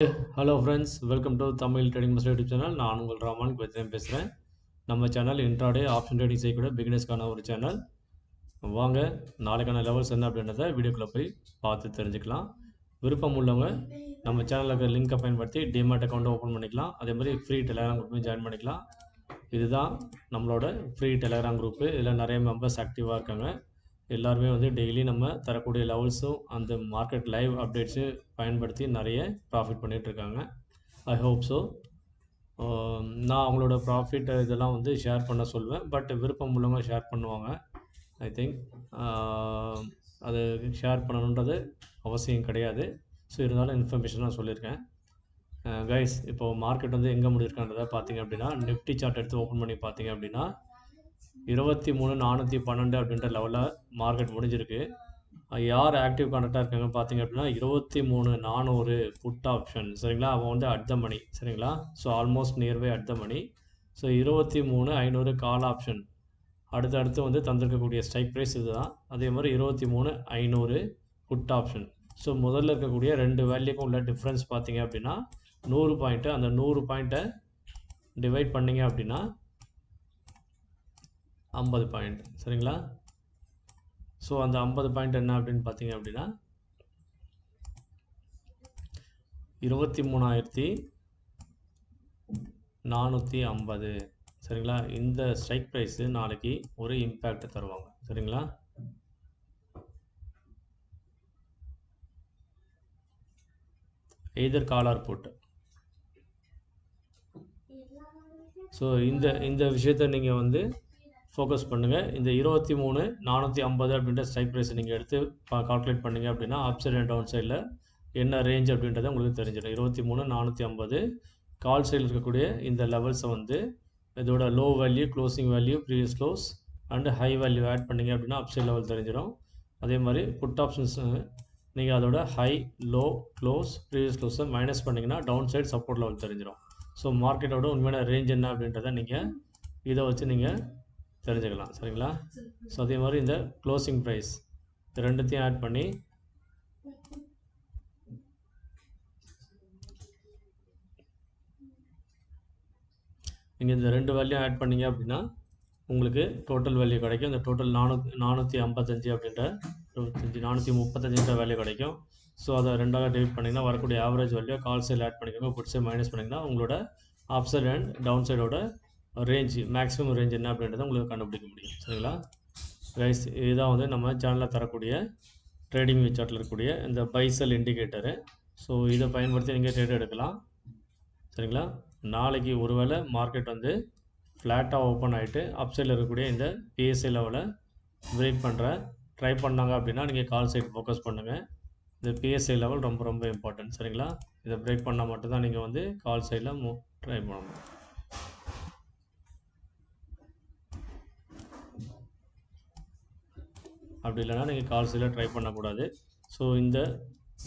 Hello friends, welcome to Tamil trading master YouTube channel. நான் உங்கள் ராமன் பேசுகிறேன். நம்ம சேனல் இன்ட்ராடே ஆப்ஷன் ட்ரேடிங் செய்யக்கூடிய பிகினர்ஸ்க்கான ஒரு சேனல். வாங்க நாளைக்கான லெவல்ஸ் என்ன அப்படின்றத வீடியோக்குள்ளே போய் பார்த்து தெரிஞ்சுக்கலாம். விருப்பம் உள்ளவங்க நம்ம சேனலில் இருக்கிற லிங்கை பயன்படுத்தி டிமேட் அக்கௌண்ட்டை ஓப்பன் பண்ணிக்கலாம். அதே மாதிரி ஃப்ரீ டெலிகிராம் குரூப்லையும் ஜாயின் பண்ணிக்கலாம். இதுதான் நம்மளோட ஃப்ரீ டெலிகிராம் குரூப்பு. இதில் நிறைய மெம்பர்ஸ் ஆக்டிவாக இருக்காங்க. எல்லாருமே வந்து டெய்லி நம்ம தரக்கூடிய லெவல்ஸும் அந்த மார்க்கெட் லைவ் அப்டேட்ஸு பயன்படுத்தி நிறைய ப்ராஃபிட் பண்ணிகிட்ருக்காங்க. I hope so. நான் அவங்களோட ப்ராஃபிட் இதெல்லாம் வந்து ஷேர் பண்ண சொல்லுவேன். பட் விருப்பம் உள்ளவங்க ஷேர் பண்ணுவாங்க. ஐ திங்க் அது ஷேர் பண்ணணுன்றது அவசியம் கிடையாது. ஸோ இருந்தாலும் இன்ஃபர்மேஷன் நான் சொல்லியிருக்கேன். கைஸ், இப்போது மார்க்கெட் வந்து எங்கே முடியிருக்கான்றதை பார்த்தீங்க அப்படின்னா, நிஃப்டி சார்ட் எடுத்து ஓப்பன் பண்ணி பார்த்தீங்க அப்படின்னா 23,412 அப்படின்ற லெவலில் மார்க்கெட் முடிஞ்சிருக்கு. யார் ஆக்டிவ் கான்ட்ராக்டாக இருக்காங்க பார்த்தீங்க அப்படின்னா 23,400 புட் ஆப்ஷன். சரிங்களா, அவன் வந்து அட் த மணி. சரிங்களா, so almost nearby at the money. So 23,500 call option அடுத்தடுத்து வந்து தந்திருக்கக்கூடிய ஸ்ட்ரைக் ப்ரைஸ் இதுதான். அதே மாதிரி 23,500 புட் ஆப்ஷன். ஸோ முதல்ல இருக்கக்கூடிய ரெண்டு வேல்யூக்கும் உள்ள டிஃப்ரென்ஸ் பார்த்தீங்க அப்படின்னா 100 பாயிண்ட்டு. அந்த 100 பாயிண்ட்டை டிவைட் பண்ணிங்க அப்படின்னா 50 பாயிண்ட். சரிங்களா, ஸோ அந்த 50 பாயிண்ட் என்ன அப்படின்னு பார்த்தீங்க அப்படின்னா 23,450. சரிங்களா, இந்த ஸ்ட்ரைக் ப்ரைஸு நாளைக்கு ஒரு இம்பேக்ட் தருவாங்க. சரிங்களா, either call or put. So இந்த விஷயத்தை நீங்கள் வந்து ஃபோக்கஸ் பண்ணுங்கள். இந்த 23,450 அப்படின்ற ஸ்ட்ரைக் ப்ரைஸை நீங்கள் எடுத்து கால்குலேட் பண்ணிங்க அப்படின்னா அப் சைட் அண்ட் டவுன் சைடில் என்ன ரேஞ்ச் அப்படின்றத உங்களுக்கு தெரிஞ்சிடும். 23,450 கால் சைடில் இருக்கக்கூடிய இந்த லெவல்ஸை வந்து இதோட low value, closing value, previous close and high value add பண்ணிங்க அப்படின்னா அப் சைட் லெவல் தெரிஞ்சிடும். அதே மாதிரி புட் ஆப்ஷன்ஸ் நீங்கள் அதோட ஹை, லோ, க்ளோஸ், ப்ரீவியஸ் க்ளோஸை மைனஸ் பண்ணிங்கன்னா டவுன் சைட் சப்போர்ட் லெவல் தெரிஞ்சிடும். ஸோ மார்க்கெட்டோட உண்மையான ரேஞ்ச் என்ன அப்படின்றத நீங்கள் இதை வச்சு நீங்கள் தெரிஞ்சுக்கலாம். சரிங்களா, ஸோ அதே மாதிரி இந்த க்ளோசிங் ப்ரைஸ் ரெண்டுத்தையும் ஆட் பண்ணி நீங்கள் இந்த ரெண்டு வேல்யூ ஆட் பண்ணிங்க அப்படின்னா உங்களுக்கு டோட்டல் வேல்யூ கிடைக்கும். இந்த டோட்டல் 455 அப்படின்ற 435 வேல்யூ கிடைக்கும். ஸோ அதை ரெண்டாக டிவைட் பண்ணிங்கன்னா வரக்கூடிய ஆவரேஜ் வேல்யூ கால் சைடில் ஆட் பண்ணிக்கோங்க, புட் சைடு மைனஸ் பண்ணிங்கன்னா உங்களோட அப் சைட் அண்ட் டவுன் சைடோட ரேஞ்ச், மேக்ஸிமம் ரேஞ்ச் என்ன அப்படின்றத உங்களுக்கு கண்டுபிடிக்க முடியும். சரிங்களா கைஸ், இதுதான் வந்து நம்ம சேனலில் தரக்கூடிய ட்ரேடிங் வியூ சார்ட்டில் இருக்கக்கூடிய இந்த பை செல் இண்டிகேட்டரு. ஸோ இதை பயன்படுத்தி நீங்கள் ட்ரேட் எடுக்கலாம். சரிங்களா, நாளைக்கு ஒருவேளை மார்க்கெட் வந்து ஃப்ளாட்டாக ஓப்பன் ஆகிட்டு அப் சைடில் இருக்கக்கூடிய இந்த பிஎஸ்ஐ லெவலை பிரேக் ட்ரை பண்ணாங்க அப்படின்னா நீங்கள் கால் சைடு ஃபோக்கஸ் பண்ணுங்கள். இந்த பிஎஸ்ஐ லெவல் ரொம்ப ரொம்ப இம்பார்ட்டன்ட். சரிங்களா, இதை பிரேக் பண்ணால் மட்டும்தான் நீங்கள் வந்து கால் சைடில் ட்ரை பண்ணணும். அப்படி இல்லைனா நீங்கள் கால் சைடில் ட்ரை பண்ணக்கூடாது. ஸோ இந்த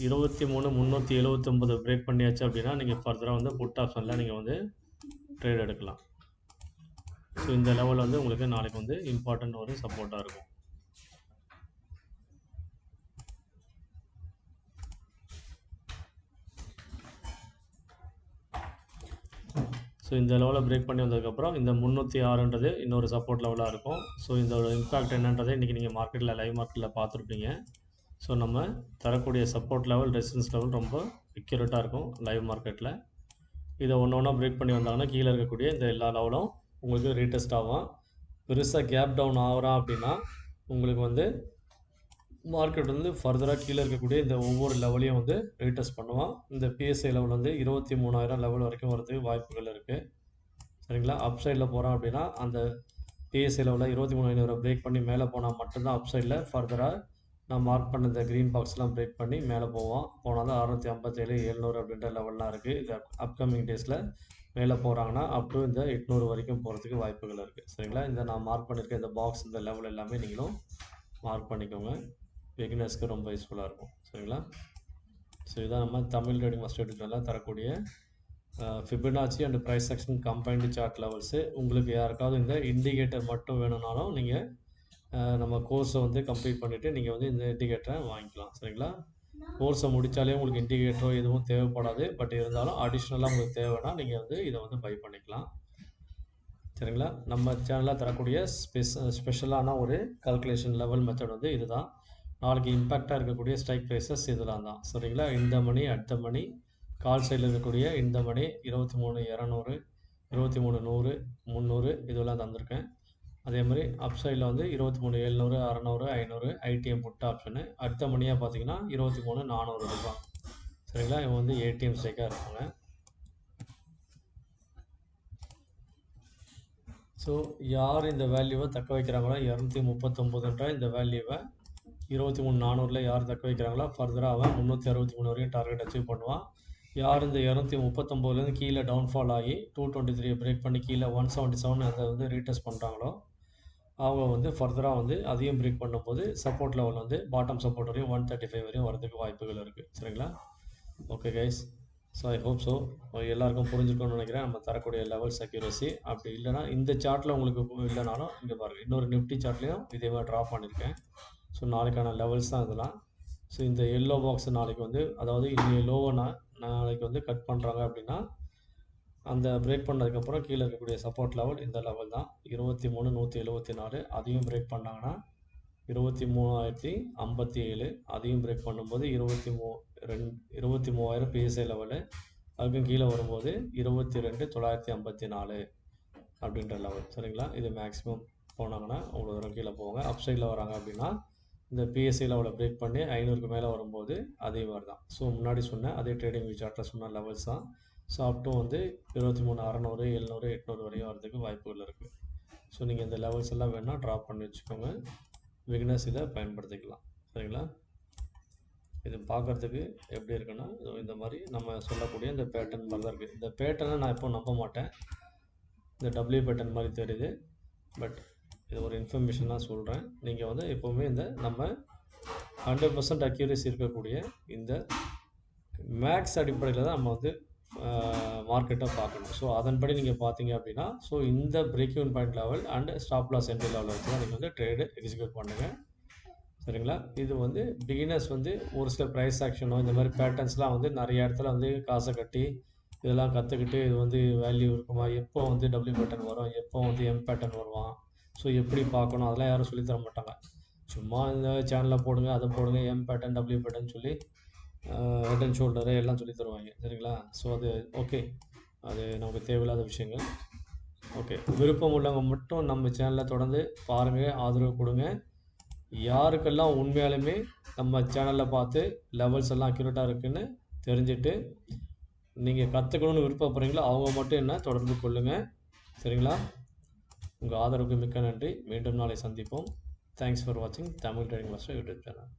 23,379 பிரேக் பண்ணியாச்சு அப்படின்னா நீங்கள் ஃபர்தராக வந்து புட் ஆப்ஷனில் நீங்கள் வந்து ட்ரேட் எடுக்கலாம். ஸோ இந்த லெவல் வந்து உங்களுக்கு நாளைக்கு வந்து இம்பார்ட்டன்ட் ஒரு சப்போர்ட்டாக இருக்கும். ஸோ இந்த லெவலில் பிரேக் பண்ணி வந்ததுக்கப்புறம் இந்த 306ன்றது இன்னொரு சப்போர்ட் லெவலாக இருக்கும். ஸோ இதோட இம்பாக்ட் என்னன்றதை இன்றைக்கி நீங்கள் மார்க்கெட்டில் லைவ் மார்க்கெட்டில் பார்த்துருப்பீங்க. ஸோ நம்ம தரக்கூடிய சப்போர்ட் லெவல், ரெசிஸ்டன்ஸ் லெவல் ரொம்ப அக்யூரேட்டாக இருக்கும் லைவ் மார்க்கெட்டில். இதை ஒன்று ஒன்றா பிரேக் பண்ணி வந்தாங்கன்னா கீழே இருக்கக்கூடிய இந்த எல்லா லெவலும் உங்களுக்கு ரீடெஸ்ட் ஆகும். பெருசாக கேப் டவுன் ஆகிறா அப்படின்னா உங்களுக்கு வந்து மார்க்கெட் வந்து ஃபர்தராக கீழே இருக்கக்கூடிய இந்த ஒவ்வொரு லெவலையும் வந்து ரீடெஸ்ட் பண்ணுவான். இந்த பிஎஸ்ஐ லெவல் வந்து 23,000 லெவல் வரைக்கும் வரதுக்கு வாய்ப்புகள் இருக்குது. சரிங்களா, அப் சைடில் போகிறோம் அப்படின்னா அந்த பிஎஸ்ஐ லெவலில் 23,500 பிரேக் பண்ணி மேலே போனால் மட்டும்தான் அப் சைடில் ஃபர்தராக நான் மார்க் பண்ண இந்த க்ரீன் பாக்ஸ்லாம் பிரேக் பண்ணி மேலே போனால் தான் 657, 700 அப்படின்ற லெவல்லாம் இருக்குது. இது அப்கமிங் டேஸில் மேலே போகிறாங்கன்னா அப் டு இந்த 800 வரைக்கும் போகிறதுக்கு வாய்ப்புகள் இருக்குது. சரிங்களா, இந்த நான் மார்க் பண்ணியிருக்க இந்த பாக்ஸ், இந்த லெவல் எல்லாமே நீங்களும் மார்க் பண்ணிக்கோங்க. பிகினர்ஸ்க்கு ரொம்ப யூஸ்ஃபுல்லாக இருக்கும். சரிங்களா, ஸோ இதான் நம்ம தமிழ் ட்ரேடிங் மாஸ்டர் யூடியூப்ல தரக்கூடிய Fibonacci and price action combined chart levels. உங்களுக்கு யாருக்காவது இந்த இண்டிகேட்டர் மட்டும் வேணும்னாலும் நீங்கள் நம்ம கோர்ஸை வந்து கம்ப்ளீட் பண்ணிவிட்டு நீங்கள் வந்து இந்த இண்டிகேட்டரை வாங்கிக்கலாம். சரிங்களா, கோர்ஸை முடித்தாலே உங்களுக்கு இண்டிகேட்டரோ எதுவும் தேவைப்படாது. பட் இருந்தாலும் அடிஷ்னலாக உங்களுக்கு தேவைன்னா நீங்கள் வந்து இதை வந்து பை பண்ணிக்கலாம். சரிங்களா? நம்ம சேனலில் தரக்கூடிய ஸ்பெஷலான ஒரு கால்குலேஷன் லெவல் மெத்தட் வந்து இதுதான். நாளைக்கு இம்பேக்டாக இருக்கக்கூடிய ஸ்ட்ரைக் ப்ரைஸஸ் இதெல்லாம் தான். சரிங்களா? இந்த மணி, அடுத்த மணி, கால் சைடில் இருக்கக்கூடிய இந்த மணி 23,200, 23,100, 300 இதெல்லாம் தந்திருக்கேன். அதே மாதிரி அப் சைடில் வந்து 23,700, 600, 500 ஐடிஎம் புட் ஆப்ஷனு. அடுத்த மணியாக பார்த்தீங்கன்னா 23,400 ரூபா. சரிங்களா? இவங்க வந்து ஏடிஎம் ஸ்ட்ரைக்காக இருப்பாங்க. ஸோ யார் இந்த வேல்யூவை தக்க வைக்கிறாங்களோ 239ன்ற இந்த வேல்யூவை 23,400 யார் தக்க வைக்கிறாங்களோ ஃபர்தராக அவன் 363 வரையும் டார்கெட் அச்சீவ் பண்ணுவான். யார் இந்த 239லேருந்து கீழே டவுன்ஃபால் ஆகி 223 பிரேக் பண்ணி கீழே 177 அதை வந்து ரீடெஸ்ட் பண்ணுறாங்களோ அவங்க வந்து ஃபர்தராக வந்து அதையும் பிரேக் பண்ணும்போது சப்போர்ட் லெவல் வந்து பாட்டம் சப்போர்ட் வரையும் 135 வரையும் வரதுக்கு வாய்ப்புகள் இருக்குது. சரிங்களா? Okay guys, so I hope so எல்லாருக்கும் புரிஞ்சுக்கணும்னு நினைக்கிறேன் நம்ம தரக்கூடிய லெவல்ஸ் அக்யூரசி. அப்படி இல்லைனா இந்த சார்ட்டில் உங்களுக்கு இல்லைனாலும் இங்கே பாருங்கள், இன்னொரு நிஃப்டி சார்ட்லேயும் இதே மாதிரி ட்ரா பண்ணியிருக்கேன். ஸோ நாளைக்கான லெவல்ஸ் தான் இதெல்லாம். ஸோ இந்த எல்லோ பாக்ஸ் நாளைக்கு வந்து அதாவது இன்னைய லோவை நாளைக்கு வந்து கட் பண்ணுறாங்க அப்படின்னா அந்த பிரேக் பண்ணதுக்கப்புறம் கீழே இருக்கக்கூடிய சப்போர்ட் லெவல் இந்த லெவல் தான் 23,174. அதையும் பிரேக் பண்ணாங்கன்னா 23,057. அதையும் பிரேக் பண்ணும்போது 23,000 பிஎஸ்ஐ லெவலு. அதுக்கும் கீழே வரும்போது 22,954 அப்படின்ற லெவல். சரிங்களா? இது மேக்ஸிமம் போனாங்கன்னா அவ்வளோ தூரம் கீழே போவாங்க. அப் சைடில் வராங்க அப்படின்னா இந்த பிஎஸ்ஐ லெவலை பிரேக் பண்ணி 500க்கு மேலே வரும்போது அதே மாதிரி தான். ஸோ முன்னாடி சொன்ன அதே ட்ரேடிங் வியூ சார்ட்டில் சொன்ன லெவல்ஸ் தான். ஸோ அப்டும் வந்து 23,600, 700, 800 வரையும் வரதுக்கு வாய்ப்புகள் இருக்குது. ஸோ நீங்கள் இந்த லெவல்ஸ் எல்லாம் வேணால் ட்ராப் பண்ணி வச்சுக்கோங்க. பிகினர்ஸ் இதை பயன்படுத்திக்கலாம். சரிங்களா? இது பார்க்குறதுக்கு எப்படி இருக்குன்னா இந்த மாதிரி நம்ம சொல்லக்கூடிய இந்த பேட்டர்ன் மாதிரி தான் இருக்குது. இந்த பேட்டர்னை நான் எப்போ நம்ப மாட்டேன். இந்த டபிள்யூ பேட்டர்ன் மாதிரி தெரியுது. பட் இது ஒரு இன்ஃபர்மேஷன் தான் சொல்கிறேன். நீங்கள் வந்து எப்போவுமே இந்த நம்ம 100% அக்யூரேசி இருக்கக்கூடிய இந்த மேக்ஸ் அடிப்படையில் தான் நம்ம வந்து மார்க்கெட்டை பார்க்கணும். ஸோ அதன்படி நீங்கள் பார்த்தீங்க அப்படின்னா ஸோ இந்த break even point level and stop loss entry லெவலில் வச்சு தான் நீங்கள் வந்து ட்ரேடு எக்ஸிக்யூட் பண்ணுங்கள். சரிங்களா? இது வந்து பிகினர்ஸ் வந்து ஒரு சில ப்ரைஸ் ஆக்ஷனோ இந்த மாதிரி பேட்டர்ன்ஸ்லாம் வந்து நிறைய இடத்துல வந்து காசை கட்டி இதெல்லாம் கற்றுக்கிட்டு இது வந்து வேல்யூ இருக்குமா, எப்போ வந்து டபிள்யூ பேட்டர்ன் வரும், எப்போ வந்து எம் பேட்டர்ன் வருவான், ஸோ எப்படி பார்க்கணும் அதெல்லாம் யாரும் சொல்லித்தர மாட்டாங்க. சும்மா இந்த சேனலில் போடுங்க, அதை போடுங்க, எம் பேட்டர்ன் டபிள்யூ பேட்டர்ன் சொல்லி ஹெட் அண்ட் ஷோல்டரு எல்லாம் சொல்லி தருவாங்க. சரிங்களா? ஸோ அது ஓகே, அது நமக்கு தேவையில்லாத விஷயங்கள். ஓகே, விருப்பம் உள்ளவங்க மட்டும் நம்ம சேனலை தொடர்ந்து பாருங்கள், ஆதரவு கொடுங்க. யாருக்கெல்லாம் உண்மையாலுமே நம்ம சேனலில் பார்த்து லெவல்ஸ் எல்லாம் அக்யூரேட்டாக இருக்குதுன்னு தெரிஞ்சுட்டு நீங்கள் கற்றுக்கணுன்னு விருப்பப்படுறீங்களோ அவங்க மட்டும் என்ன தொடர்பு கொள்ளுங்கள். சரிங்களா? உங்கள் ஆதரவுக்கு மிக்க நன்றி. மீண்டும் நாளை சந்திப்போம். தேங்க்ஸ் ஃபார் வாட்சிங் Tamil trading master YouTube channel.